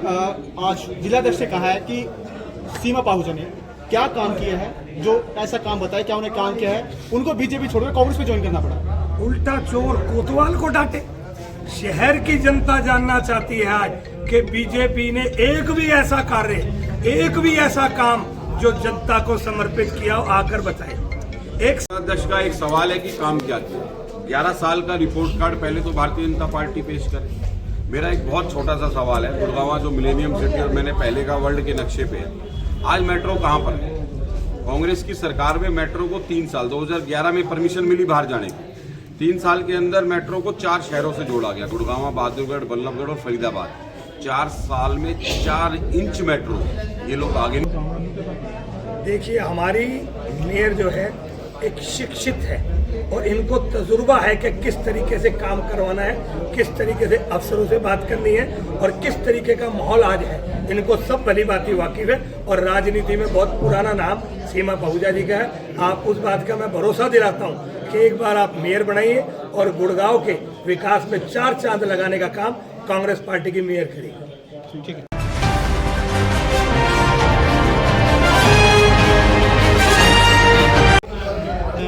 आज जिलाध्यक्ष से कहा है कि सीमा पाहूजा ने क्या काम किया है, जो ऐसा काम बताया, क्या उन्हें काम किया है, उनको बीजेपी छोड़कर कांग्रेस में ज्वाइन करना पड़ा। उल्टा चोर कोतवाल को डांटे। शहर की जनता जानना चाहती है आज कि बीजेपी ने एक भी ऐसा कार्य, एक भी ऐसा काम जो जनता को समर्पित किया हो, आकर बताए। एक अध्यक्ष का एक सवाल है कि काम क्या किया। 11 साल का रिपोर्ट कार्ड पहले तो भारतीय जनता पार्टी पेश करे। मेरा एक बहुत छोटा सा सवाल है, गुड़गांव जो मिलेनियम सिटी और मैंने पहले का वर्ल्ड के नक्शे पे है, आज मेट्रो कहाँ पर है? कांग्रेस की सरकार में मेट्रो को 3 साल 2011 में परमिशन मिली बाहर जाने की। 3 साल के अंदर मेट्रो को 4 शहरों से जोड़ा गया, गुड़गांव, बहादुरगढ़, बल्लभगढ़ और फरीदाबाद। 4 साल में 4 इंच मेट्रो, ये लोग आगे। देखिए, हमारी मेयर जो है एक शिक्षित है और इनको तजुर्बा है कि किस तरीके से काम करवाना है, किस तरीके से अफसरों से बात करनी है और किस तरीके का माहौल आज है, इनको सब भली भांति वाकिफ है। और राजनीति में बहुत पुराना नाम सीमा पाहूजा जी का है। आप उस बात का मैं भरोसा दिलाता हूँ कि एक बार आप मेयर बनाइए और गुड़गांव के विकास में 4 चांद लगाने का काम कांग्रेस पार्टी की मेयर करेगी। ठीक है।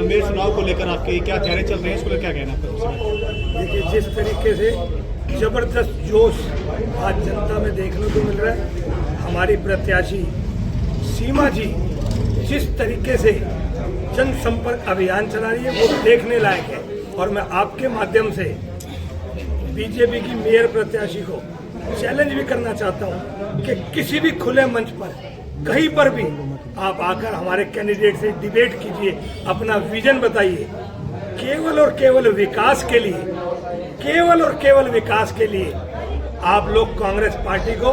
मेयर चुनाव को लेकर आपके क्या तैयारी चल रही है, इसको लेकर क्या कहना है? देखिए, जिस तरीके से जबरदस्त जोश आज जनता में देखने को मिल रहा है, हमारी प्रत्याशी सीमा जी जिस तरीके से जनसंपर्क अभियान चला रही है वो देखने लायक है। और मैं आपके माध्यम से बीजेपी की मेयर प्रत्याशी को चैलेंज भी करना चाहता हूं कि किसी भी खुले मंच पर कहीं पर भी आप आकर हमारे कैंडिडेट से डिबेट कीजिए, अपना विजन बताइए। केवल और केवल विकास के लिए, केवल और केवल विकास के लिए आप लोग कांग्रेस पार्टी को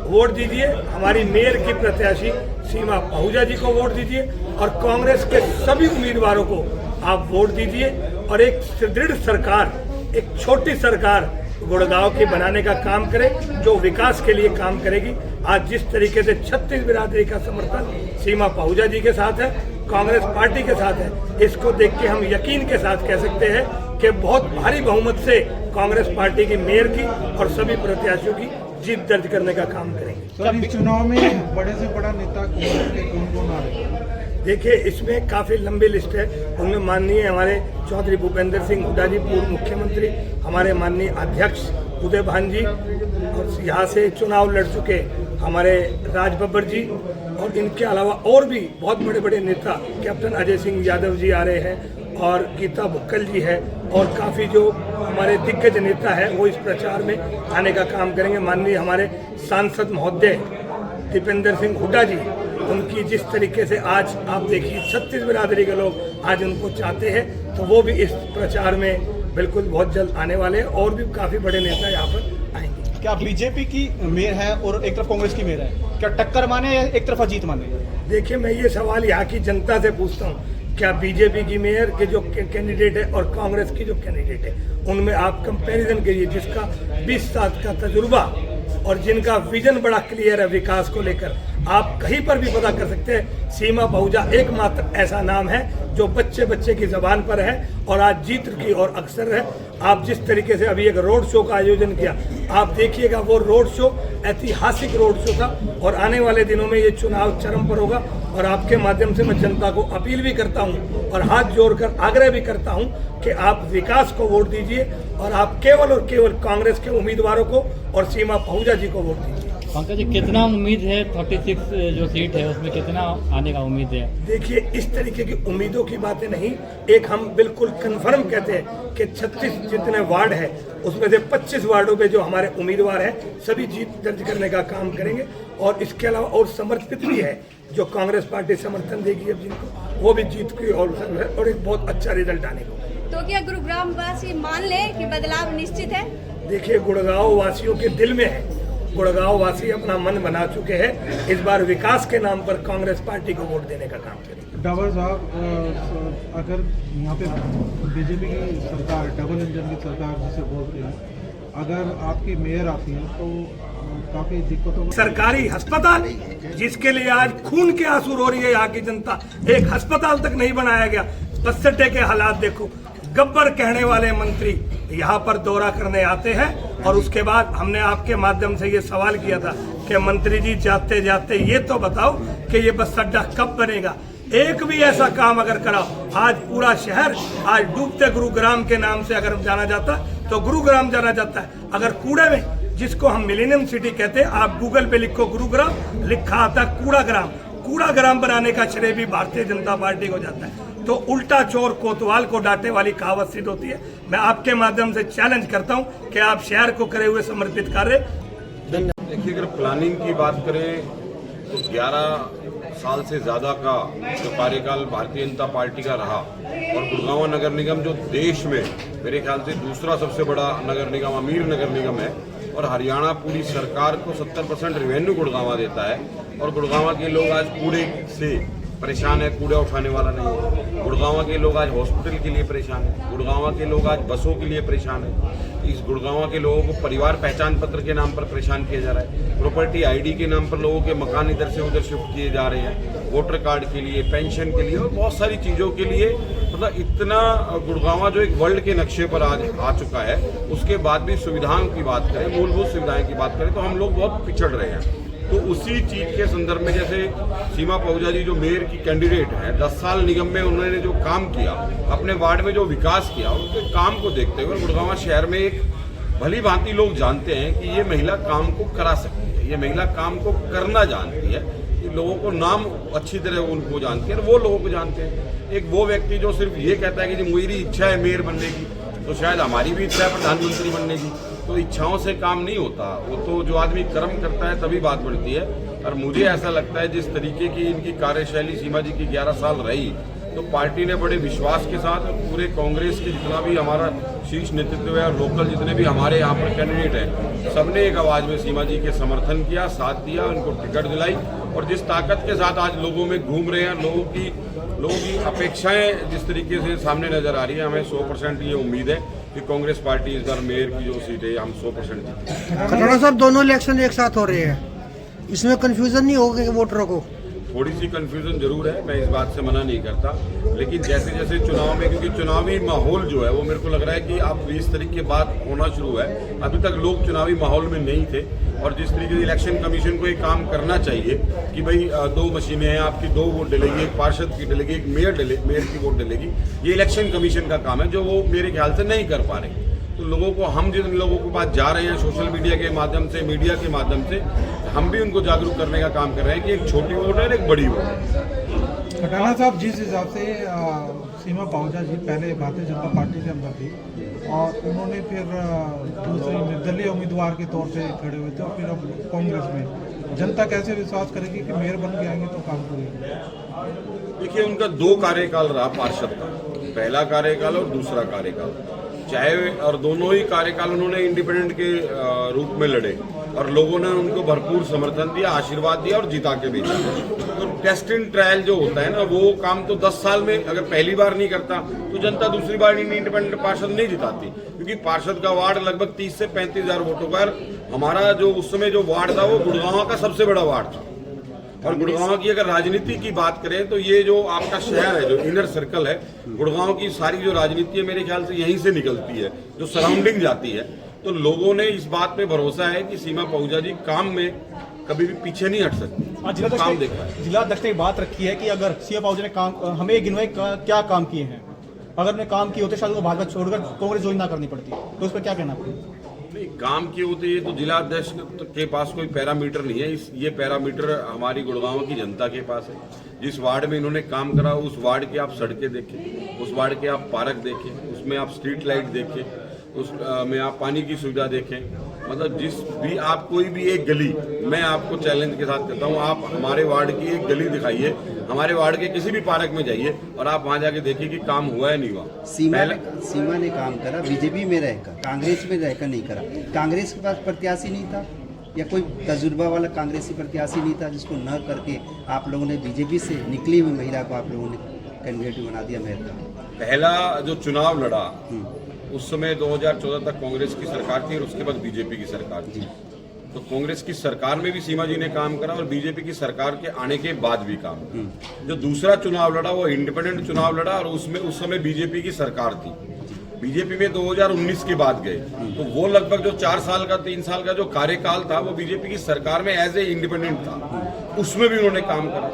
वोट दीजिए, हमारी मेयर की प्रत्याशी सीमा पाहूजा जी को वोट दीजिए और कांग्रेस के सभी उम्मीदवारों को आप वोट दीजिए और एक सुदृढ़ सरकार, एक छोटी सरकार गुड़गांव की बनाने का काम करे जो विकास के लिए काम करेगी। आज जिस तरीके से 36 बिरादरी का समर्थन सीमा पाहूजा जी के साथ है, कांग्रेस पार्टी के साथ है, इसको देख के हम यकीन के साथ कह सकते हैं कि बहुत भारी बहुमत से कांग्रेस पार्टी की मेयर की और सभी प्रत्याशियों की जीत दर्ज करने का काम करेंगे। सर, इस चुनाव में बड़े से बड़ा नेता कौन आ रहे हैं? देखिए, इसमें काफ़ी लंबी लिस्ट है। उनमें माननीय हमारे चौधरी भूपेंद्र सिंह हुड्डा जी, पूर्व मुख्यमंत्री, हमारे माननीय अध्यक्ष उदय भान जी, और यहाँ से चुनाव लड़ चुके हमारे राज बब्बर जी, और इनके अलावा और भी बहुत बड़े बड़े नेता, कैप्टन अजय सिंह यादव जी आ रहे हैं और गीता भुक्कल जी है और काफ़ी जो हमारे दिग्गज नेता है वो इस प्रचार में आने का काम करेंगे। माननीय हमारे सांसद महोदय दीपेंद्र सिंह हुड्डा जी, उनकी जिस तरीके से आज आप देखिए 36 बिरादरी के लोग आज उनको चाहते हैं, तो वो भी इस प्रचार में बिल्कुल बहुत जल्द आने वाले हैं और भी काफ़ी बड़े नेता यहाँ पर आएंगे। क्या बीजेपी की मेयर है और एक तरफ कांग्रेस की मेयर है, क्या टक्कर माने या एक तरफा जीत माने? देखिए, मैं ये सवाल यहाँ की जनता से पूछता हूँ, क्या बीजेपी की मेयर के जो कैंडिडेट है और कांग्रेस की जो कैंडिडेट है उनमें आप कंपैरिजन करिए। जिसका 20 साल का तजुर्बा और जिनका विजन बड़ा क्लियर है विकास को लेकर, आप कहीं पर भी पता कर सकते हैं। सीमा पाहूजा एकमात्र ऐसा नाम है जो बच्चे बच्चे की जबान पर है और आज जीत की और अक्सर है। आप जिस तरीके से अभी एक रोड शो का आयोजन किया, आप देखिएगा वो रोड शो ऐतिहासिक रोड शो था और आने वाले दिनों में ये चुनाव चरम पर होगा। और आपके माध्यम से मैं जनता को अपील भी करता हूँ और हाथ जोड़कर आग्रह भी करता हूँ कि आप विकास को वोट दीजिए और आप केवल और केवल कांग्रेस के उम्मीदवारों को और सीमा पाहूजा जी को वोट दीजिए। पंकज जी, कितना उम्मीद है 36 जो सीट है उसमें कितना आने का उम्मीद है? देखिए, इस तरीके की उम्मीदों की बातें नहीं, एक हम बिल्कुल कंफर्म कहते हैं कि 36 जितने वार्ड है उसमें से 25 वार्डों पे जो हमारे उम्मीदवार हैं सभी जीत दर्ज करने का काम करेंगे। और इसके अलावा और समर्पित भी है जो कांग्रेस पार्टी समर्थन देगी अब जिनको, वो भी जीत की और एक बहुत अच्छा रिजल्ट आने को। तो क्या गुरुग्राम वासी मान ले कि बदलाव निश्चित है? देखिए, गुड़गांव वासियों के दिल में है, गुड़गांव वासी अपना मन बना चुके हैं। इस बार विकास के नाम पर कांग्रेस पार्टी को वोट देने का काम करेंगे। डावर साहब, अगर यहाँ पे बीजेपी की सरकार, डबल इंजन की सरकार जिसे बोलते हैं, अगर आपकी मेयर आती है तो काफी दिक्कतों। सरकारी अस्पताल जिसके लिए आज खून के आंसू रो रही है यहाँ की जनता, एक अस्पताल तक नहीं बनाया गया। बस अड्डे के हालात देखो, गब्बर कहने वाले मंत्री यहाँ पर दौरा करने आते हैं। और उसके बाद हमने आपके माध्यम से ये सवाल किया था कि मंत्री जी जाते जाते ये तो बताओ कि ये बस अड्डा कब बनेगा। एक भी ऐसा काम अगर कराओ, आज पूरा शहर आज डूबते गुरुग्राम के नाम से अगर जाना जाता तो गुरुग्राम जाना जाता है। अगर कूड़े में, जिसको हम मिलेनियम सिटी कहते हैं, आप गूगल पे लिखो गुरुग्राम, लिखा आता कूड़ाग्राम। कूड़ाग्राम बनाने का श्रेय भी भारतीय जनता पार्टी को जाता है। तो उल्टा चोर कोतवाल को डांटे वाली कहावत सिद्ध होती है। मैं आपके माध्यम से चैलेंज करता हूं कि आप शहर को करे हुए समर्पित कार्य। देखिए, अगर प्लानिंग की बात करें तो 11 साल से ज़्यादा का जो कार्यकाल भारतीय जनता पार्टी का रहा, और गुड़गांव नगर निगम जो देश में मेरे ख्याल से दूसरा सबसे बड़ा नगर निगम, अमीर नगर निगम है, और हरियाणा पूरी सरकार को 70% रेवेन्यू गुड़गांव देता है, और गुड़गांव के लोग आज कूड़े से परेशान है, कूड़ा उठाने वाला नहीं है। गुड़गांव के लोग आज हॉस्पिटल के लिए परेशान है, गुड़गांव के लोग आज बसों के लिए परेशान है। इस गुड़गांव के लोगों को परिवार पहचान पत्र के नाम पर परेशान किया जा रहा है, प्रॉपर्टी आईडी के नाम पर लोगों के मकान इधर से उधर शिफ्ट किए जा रहे हैं, वोटर कार्ड के लिए, पेंशन के लिए और बहुत सारी चीज़ों के लिए। मतलब इतना गुड़गांव जो एक वर्ल्ड के नक्शे पर आज आ चुका है, उसके बाद भी सुविधाओं की बात करें, मूलभूत सुविधाएं की बात करें तो हम लोग बहुत पिछड़ रहे हैं। तो उसी चीज़ के संदर्भ में जैसे सीमा पहुजा जी जो मेयर की कैंडिडेट है, 10 साल निगम में उन्होंने जो काम किया, अपने वार्ड में जो विकास किया, उनके काम को देखते हुए गुड़गांव शहर में एक भली भांति लोग जानते हैं कि ये महिला काम को करा सकती है, ये महिला काम को करना जानती है। ये लोगों को नाम अच्छी तरह उनको जानती है और वो लोगों को जानते हैं। एक वो व्यक्ति जो सिर्फ ये कहता है कि जी मेरी इच्छा है मेयर बनने की, तो शायद हमारी भी इच्छा है प्रधानमंत्री बनने की। तो इच्छाओं से काम नहीं होता, वो तो जो आदमी कर्म करता है तभी बात बढ़ती है। और मुझे ऐसा लगता है जिस तरीके की इनकी कार्यशैली सीमा जी की 11 साल रही, तो पार्टी ने बड़े विश्वास के साथ पूरे कांग्रेस के जितना भी हमारा शीर्ष नेतृत्व है और लोकल जितने भी हमारे यहाँ पर कैंडिडेट हैं, सबने एक आवाज़ में सीमा जी के समर्थन किया, साथ दिया, उनको टिकट दिलाई। और जिस ताकत के साथ आज लोगों में घूम रहे हैं, लोगों की अपेक्षाएं जिस तरीके से सामने नजर आ रही है, हमें 100% ये उम्मीद है कि कांग्रेस पार्टी इस बार मेयर की जो सीट है हम 100% जीतेंगे। खटाना साहब, दोनों इलेक्शन एक साथ हो रहे हैं, इसमें कंफ्यूजन नहीं होगा वोटरों को? थोड़ी सी कंफ्यूजन जरूर है, मैं इस बात से मना नहीं करता, लेकिन जैसे जैसे चुनाव में, क्योंकि चुनावी माहौल जो है वो मेरे को लग रहा है कि अब 20 तारीख के बाद होना शुरू है। अभी तक लोग चुनावी माहौल में नहीं थे, और जिस तरीके से इलेक्शन कमीशन को एक काम करना चाहिए कि भाई 2 मशीनें हैं, आपकी 2 वोट डलेगी, एक पार्षद की डलेगी, एक मेयर की वोट डलेगी, ये इलेक्शन कमीशन का काम है जो वो मेरे ख्याल से नहीं कर पा रहे। तो लोगों को, हम जिन लोगों के पास जा रहे हैं सोशल मीडिया के माध्यम से, मीडिया के माध्यम से, हम भी उनको जागरूक करने का काम कर रहे हैं कि एक छोटी वोट है और एक बड़ी वोट। खटाना साहब, जिस हिसाब से सीमा पाहुजा जी पहले भारतीय जनता पार्टी के अंदर थी और उन्होंने फिर दूसरी निर्दलीय उम्मीदवार के तौर पे खड़े हुए थे और फिर अब कांग्रेस में, जनता कैसे विश्वास करेगी कि मेयर बन के आएंगे तो काम करेंगे? देखिए, उनका 2 कार्यकाल रहा पार्षद का, पहला कार्यकाल और दूसरा कार्यकाल, चाहे, और दोनों ही कार्यकाल उन्होंने इंडिपेंडेंट के रूप में लड़े और लोगों ने उनको भरपूर समर्थन दिया, आशीर्वाद दिया और जिता के भेजा। तो टेस्ट एंड ट्रायल जो होता है ना, वो काम तो 10 साल में अगर पहली बार नहीं करता तो जनता दूसरी बार इंडिपेंडेंट पार्षद नहीं जिताती, क्योंकि पार्षद का वार्ड लगभग 30 से 35 हज़ार वोटों पर, हमारा जो उस समय जो वार्ड था वो गुड़गांव का सबसे बड़ा वार्ड था। और गुड़गांव की अगर राजनीति की बात करें तो ये जो आपका शहर है, जो इनर सर्कल है, गुड़गांव की सारी जो राजनीति है मेरे ख्याल से यहीं से निकलती है, जो सराउंडिंग जाती है। तो लोगों ने इस बात पे भरोसा है कि सीमा पहुजा जी काम में कभी भी पीछे नहीं हट सकती। काम देखा है, जिला अध्यक्ष ने बात रखी है कि अगर सीमा पहुजा ने काम, हमें गिनवाई क्या काम किए हैं, अगर उन्हें काम किए होते शायद वो भाजपा छोड़कर कांग्रेस ज्वाइन ना करनी पड़ती, तो उस पर क्या कहना पड़ेगा? नहीं, काम किए होते ये तो जिला अध्यक्ष के पास कोई पैरामीटर नहीं है, ये पैरामीटर हमारी गुड़गांव की जनता के पास है। जिस वार्ड में इन्होंने काम करा, उस वार्ड की आप सड़कें देखें, उस वार्ड के आप पार्क देखें, उसमें आप स्ट्रीट लाइट देखें, उसमें आप पानी की सुविधा देखें। मतलब जिस भी आप कोई भी एक गली, मैं आपको चैलेंज के साथ कहता हूँ, आप हमारे वार्ड की एक गली दिखाइए, हमारे वार्ड के किसी भी पार्क में जाइए और आप वहाँ जाके देखिए कि काम हुआ है नहीं हुआ। सीमा ने काम करा, बीजेपी में रहकर, कांग्रेस में रहकर नहीं करा। कांग्रेस के पास प्रत्याशी नहीं था या कोई तजुर्बा वाला कांग्रेसी प्रत्याशी नहीं था, जिसको न करके आप लोगों ने बीजेपी से निकली हुई महिला को आप लोगों ने कैंडिडेट बना दिया मेयर का। पहला जो चुनाव लड़ा उस समय 2014 तक कांग्रेस की सरकार थी और उसके बाद बीजेपी की सरकार थी। तो कांग्रेस की सरकार में भी सीमा जी ने काम करा और बीजेपी की सरकार के आने के बाद भी काम करा। जो दूसरा चुनाव लड़ा वो इंडिपेंडेंट चुनाव लड़ा और उसमें उस समय बीजेपी की सरकार थी। बीजेपी में 2019 के बाद गए, तो वो लगभग जो 4 साल का 3 साल का जो कार्यकाल था वो बीजेपी की सरकार में एज ए इंडिपेंडेंट था, उसमें भी उन्होंने काम करा।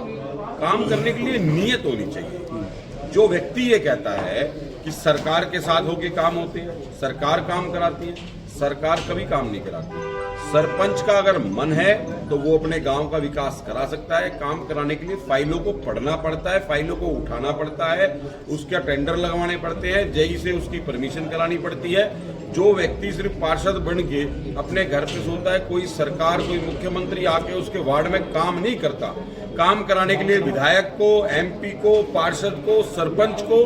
काम करने के लिए नीयत होनी चाहिए। जो व्यक्ति ये कहता है कि सरकार के साथ होके काम होते हैं, सरकार काम कराती है, सरकार कभी काम नहीं कराती। सरपंच का अगर मन है तो वो अपने गांव का विकास करा सकता है। काम कराने के लिए फाइलों को पढ़ना पड़ता है, फाइलों को उठाना पड़ता है, उसका टेंडर लगवाने पड़ते हैं, जेई से उसकी परमिशन करानी पड़ती है। जो व्यक्ति सिर्फ पार्षद बन के अपने घर पे सोता है, कोई सरकार कोई मुख्यमंत्री आके उसके वार्ड में काम नहीं करता। काम कराने के लिए विधायक को, एमपी को, पार्षद को, सरपंच को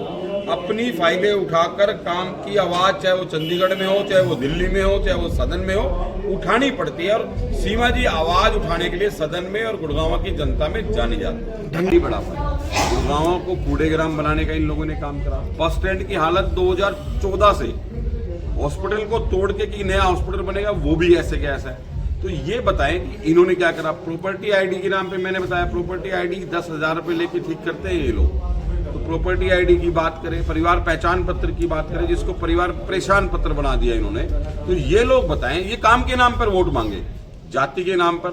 अपनी फाइलें उठाकर काम की आवाज, चाहे वो चंडीगढ़ में हो, चाहे वो दिल्ली में हो, चाहे वो सदन में हो, उठानी पड़ती है। और सीमा जी आवाज उठाने के लिए सदन में और गुड़गांव की जनता में जानी जाती है। बड़ा गुड़गांव को कूड़ेग्राम बनाने का इन लोगों ने काम करा। बस स्टैंड की हालत 2014 से, हॉस्पिटल को तोड़ के कि नया हॉस्पिटल बनेगा वो भी ऐसे के ऐसा है। तो ये बताएं कि इन्होंने क्या करा। प्रॉपर्टी आईडी के नाम पे मैंने बताया, प्रॉपर्टी आईडी 10,000 रुपए लेके ठीक करते हैं ये लोग। तो प्रॉपर्टी आईडी की बात करें, परिवार पहचान पत्र की बात करें, जिसको परिवार परेशान पत्र बना दिया इन्होंने। तो ये लोग बताएं, ये काम के नाम पर वोट मांगे, जाति के नाम पर,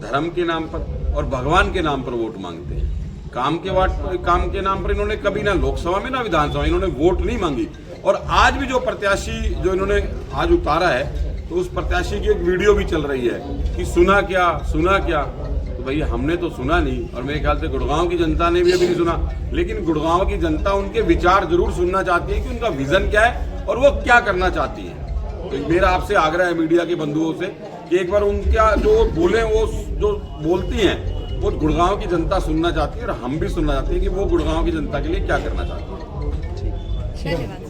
धर्म के नाम पर और भगवान के नाम पर वोट मांगते हैं। काम के नाम पर इन्होंने कभी ना लोकसभा में ना विधानसभा में इन्होंने वोट नहीं मांगी। और आज भी जो प्रत्याशी जो इन्होंने आज उतारा है, तो उस प्रत्याशी की एक वीडियो भी चल रही है कि सुना क्या। तो भैया हमने तो सुना नहीं, और मेरे ख्याल से गुड़गांव की जनता ने भी अभी नहीं सुना। लेकिन गुड़गांव की जनता उनके विचार जरूर सुनना चाहती है कि उनका विजन क्या है और वो क्या करना चाहती है। तो मेरा आपसे आग्रह है मीडिया के बंधुओं से कि एक बार उनका जो बोले, वो जो बोलती हैं वो गुड़गांव की जनता सुनना चाहती है, और हम भी सुनना चाहते हैं कि वो गुड़गांव की जनता के लिए क्या करना चाहती है। धन्यवाद।